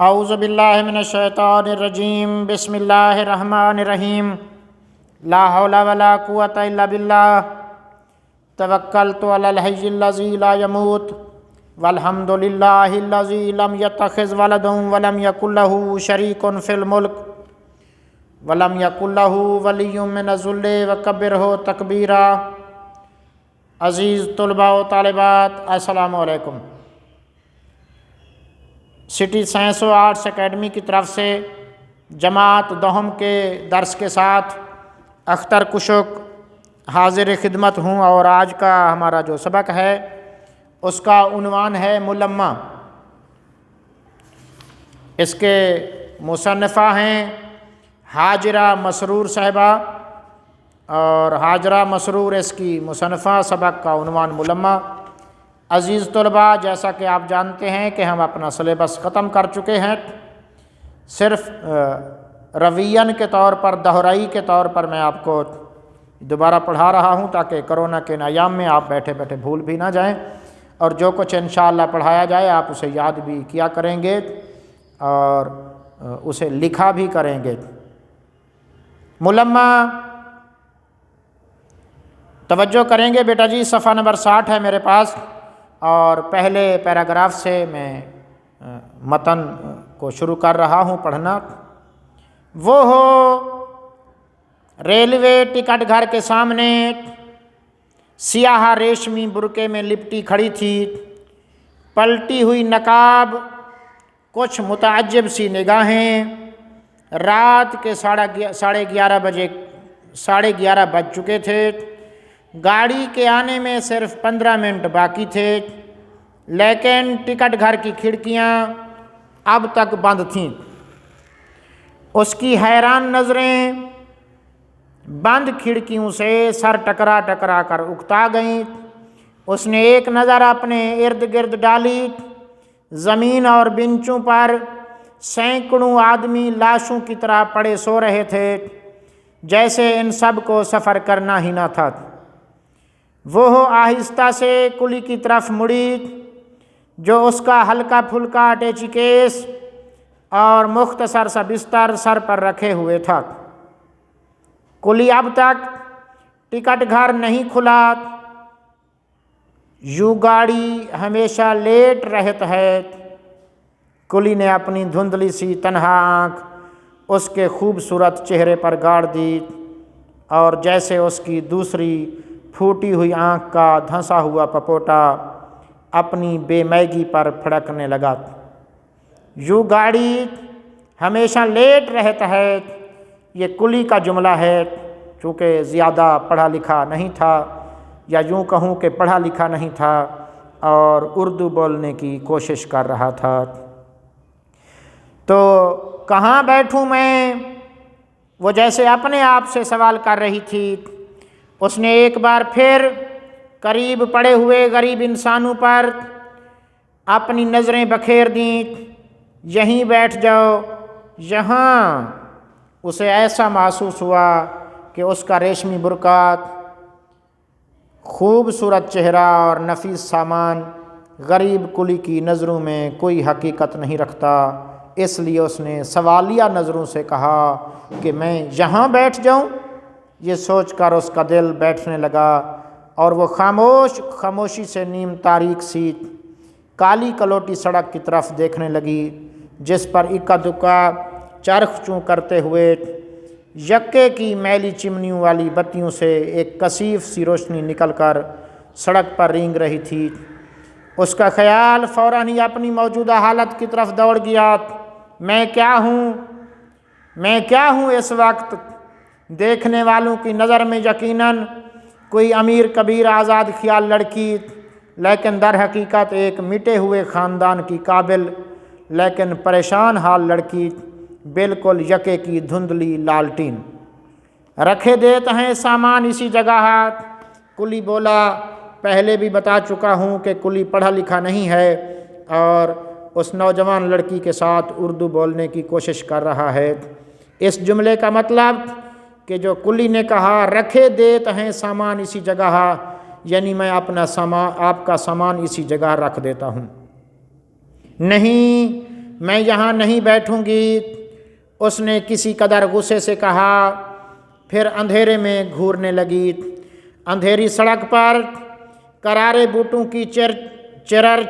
اعوذ باللہ من الشیطان الرجیم بسم اللہ الرحمن الرحیم لا حول ولا قوۃ الا باللہ توکلت علی الحی الذی لا یموت والحمد للہ الذی لم یتخذ ولدا ولم یکن له شریک فی الملک ولم یکن له ولی من الذل وکبرہ تکبیرا۔ عزیز طلباء و طالبات، السلام علیکم۔ سٹی سائنس و آرٹس اکیڈمی کی طرف سے جماعت دہم کے درس کے ساتھ اختر کشک حاضر خدمت ہوں، اور آج کا ہمارا جو سبق ہے اس کا عنوان ہے ملمہ۔ اس کے مصنفہ ہیں حاجرہ مسرور صاحبہ، اور حاجرہ مسرور اس کی مصنفہ، سبق کا عنوان ملمہ۔ عزیز طلباء، جیسا کہ آپ جانتے ہیں کہ ہم اپنا سلیبس ختم کر چکے ہیں، صرف روین کے طور پر، دہرائی کے طور پر میں آپ کو دوبارہ پڑھا رہا ہوں تاکہ کرونا کے ایام میں آپ بیٹھے بیٹھے بھول بھی نہ جائیں، اور جو کچھ انشاءاللہ پڑھایا جائے آپ اسے یاد بھی کیا کریں گے اور اسے لکھا بھی کریں گے۔ ملمہ، توجہ کریں گے بیٹا جی، صفحہ نمبر 60 ہے میرے پاس، اور پہلے پیراگراف سے میں متن کو شروع کر رہا ہوں پڑھنا۔ وہ ہو ریلوے ٹکٹ گھر کے سامنے سیاہ ریشمی برقعے میں لپٹی کھڑی تھی، پلٹی ہوئی نقاب، کچھ متعجب سی نگاہیں۔ رات کے 11:30 بج چکے تھے، گاڑی کے آنے میں صرف 15 منٹ باقی تھے، لیکن ٹکٹ گھر کی کھڑکیاں اب تک بند تھیں۔ اس کی حیران نظریں بند کھڑکیوں سے سر ٹکرا ٹکرا کر اکتا گئیں۔ اس نے ایک نظر اپنے ارد گرد ڈالی، زمین اور بنچوں پر سینکڑوں آدمی لاشوں کی طرح پڑے سو رہے تھے، جیسے ان سب کو سفر کرنا ہی نہ تھا۔ وہ آہستہ سے کلی کی طرف مڑی، جو اس کا ہلکا پھلکا اٹیچی کیس اور مختصر سا بستر سر پر رکھے ہوئے تھا۔ کلی اب تک ٹکٹ گھر نہیں کھلا، یوں گاڑی ہمیشہ لیٹ رہت ہے۔ کلی نے اپنی دھندلی سی تنہا آنکھ اس کے خوبصورت چہرے پر گاڑ دی، اور جیسے اس کی دوسری پھوٹی ہوئی آنکھ کا دھنسا ہوا پپوٹا اپنی بے میگی پر پھڑکنے لگا۔ یوں گاڑی ہمیشہ لیٹ رہتا ہے، یہ کلی کا جملہ ہے، چونکہ زیادہ پڑھا لکھا نہیں تھا، یا یوں کہوں کہ پڑھا لکھا نہیں تھا اور اردو بولنے کی کوشش کر رہا تھا۔ تو کہاں بیٹھوں میں، وہ جیسے اپنے آپ سے سوال کر رہی تھی۔ اس نے ایک بار پھر قریب پڑے ہوئے غریب انسانوں پر اپنی نظریں بکھیر دیں۔ یہیں بیٹھ جاؤ، یہاں۔ اسے ایسا محسوس ہوا کہ اس کا ریشمی برقع، خوبصورت چہرہ اور نفیس سامان غریب کلی کی نظروں میں کوئی حقیقت نہیں رکھتا۔ اس لیے اس نے سوالیہ نظروں سے کہا کہ میں یہاں بیٹھ جاؤں۔ یہ سوچ کر اس کا دل بیٹھنے لگا، اور وہ خاموشی سے نیم تاریک سی کالی کلوٹی سڑک کی طرف دیکھنے لگی، جس پر اکا دکا چرخ چوں کرتے ہوئے یکے کی میلی چمنیوں والی بتیوں سے ایک کثیف سی روشنی نکل کر سڑک پر رینگ رہی تھی۔ اس کا خیال فوراً ہی اپنی موجودہ حالت کی طرف دوڑ گیا۔ میں کیا ہوں اس وقت؟ دیکھنے والوں کی نظر میں یقیناً کوئی امیر کبیر آزاد خیال لڑکی، لیکن در حقیقت ایک مٹے ہوئے خاندان کی قابل لیکن پریشان حال لڑکی، بالکل یکے کی دھندلی لالٹین۔ رکھے دیتے ہیں سامان اسی جگہ ہے، کلی بولا۔ پہلے بھی بتا چکا ہوں کہ کلی پڑھا لکھا نہیں ہے، اور اس نوجوان لڑکی کے ساتھ اردو بولنے کی کوشش کر رہا ہے۔ اس جملے کا مطلب کہ جو کلی نے کہا رکھے دیتے ہیں سامان اسی جگہ، یعنی میں آپ کا سامان اسی جگہ رکھ دیتا ہوں۔ نہیں، میں یہاں نہیں بیٹھوں گی۔ اس نے کسی قدر غصے سے کہا، پھر اندھیرے میں گھورنے لگی۔ اندھیری سڑک پر کرارے بوٹوں کی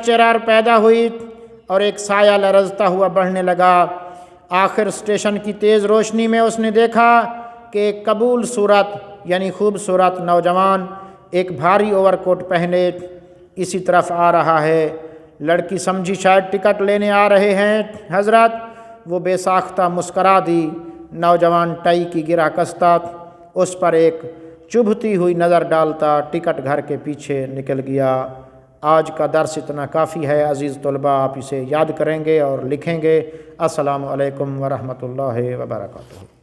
چرر پیدا ہوئی اور ایک سایہ لرزتا ہوا بڑھنے لگا۔ آخر اسٹیشن کی تیز روشنی میں اس نے دیکھا کہ ایک قبول صورت یعنی خوبصورت نوجوان ایک بھاری اوور کوٹ پہنے اسی طرف آ رہا ہے۔ لڑکی سمجھی شاید ٹکٹ لینے آ رہے ہیں حضرت۔ وہ بے ساختہ مسکرا دی۔ نوجوان ٹائی کی گرہ کستا، اس پر ایک چبھتی ہوئی نظر ڈالتا ٹکٹ گھر کے پیچھے نکل گیا۔ آج کا درس اتنا کافی ہے عزیز طلباء، آپ اسے یاد کریں گے اور لکھیں گے۔ السلام علیکم ورحمۃ اللہ وبرکاتہ۔